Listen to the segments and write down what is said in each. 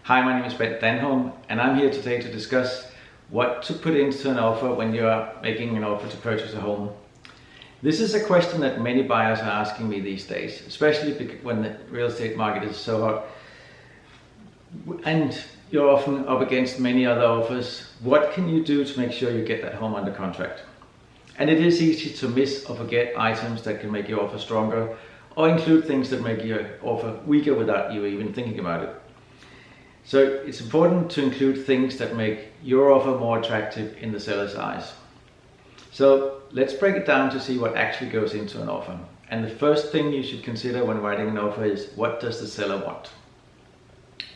Hi, my name is Bent Danholm, and I'm here today to discuss what to put into an offer when you are making an offer to purchase a home. This is a question that many buyers are asking me these days, especially when the real estate market is so hot. And you're often up against many other offers. What can you do to make sure you get that home under contract? And it is easy to miss or forget items that can make your offer stronger, or include things that make your offer weaker without you even thinking about it. So it's important to include things that make your offer more attractive in the seller's eyes. So let's break it down to see what actually goes into an offer. And the first thing you should consider when writing an offer is, what does the seller want?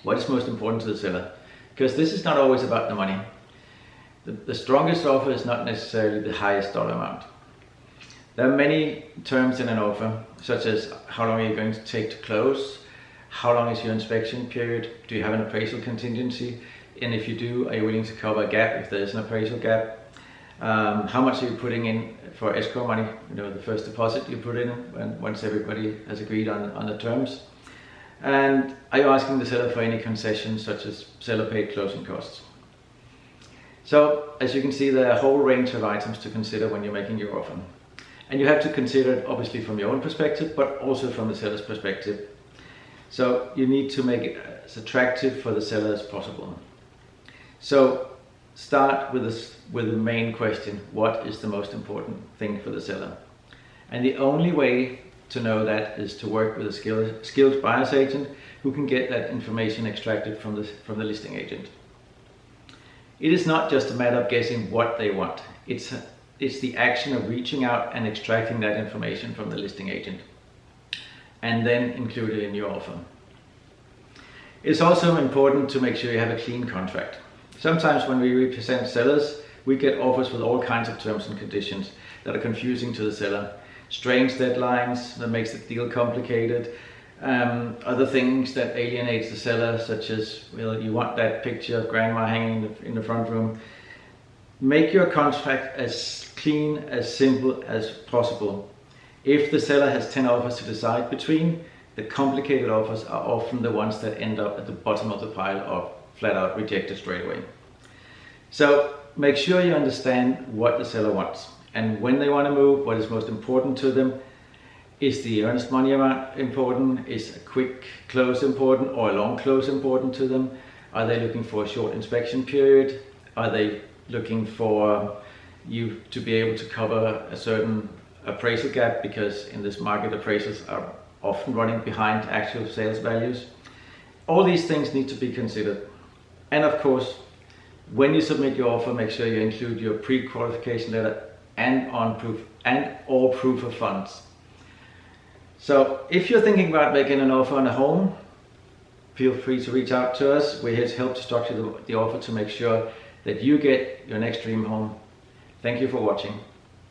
What is most important to the seller? Because this is not always about the money. The strongest offer is not necessarily the highest dollar amount. There are many terms in an offer, such as how long are you going to take to close, how long is your inspection period, do you have an appraisal contingency, and if you do, are you willing to cover a gap if there is an appraisal gap, how much are you putting in for escrow money, the first deposit you put in once everybody has agreed on the terms, and are you asking the seller for any concessions such as seller paid closing costs. So as you can see, there are a whole range of items to consider when you're making your offer. And you have to consider it obviously from your own perspective, but also from the seller's perspective. So you need to make it as attractive for the seller as possible. So start with the main question: what is the most important thing for the seller? And the only way to know that is to work with a skilled buyer's agent who can get that information extracted from the listing agent. It is not just a matter of guessing what they want. It's the action of reaching out and extracting that information from the listing agent, and then include it in your offer. It's also important to make sure you have a clean contract. Sometimes when we represent sellers, we get offers with all kinds of terms and conditions that are confusing to the seller. Strange deadlines that makes the deal complicated, other things that alienates the seller, such as, well, you want that picture of grandma hanging in the front room. Make your contract as clean, as simple as possible. If the seller has 10 offers to decide between, the complicated offers are often the ones that end up at the bottom of the pile or flat out rejected straight away. So make sure you understand what the seller wants and when they want to move, what is most important to them. Is the earnest money amount important? Is a quick close important or a long close important to them? Are they looking for a short inspection period? Are they looking for you to be able to cover a certain appraisal gap, because in this market appraisals are often running behind actual sales values? All these things need to be considered. And of course, when you submit your offer, make sure you include your pre-qualification letter and or proof of funds. So if you're thinking about making an offer on a home, feel free to reach out to us. We're here to help to structure the offer to make sure that you get your next dream home. Thank you for watching.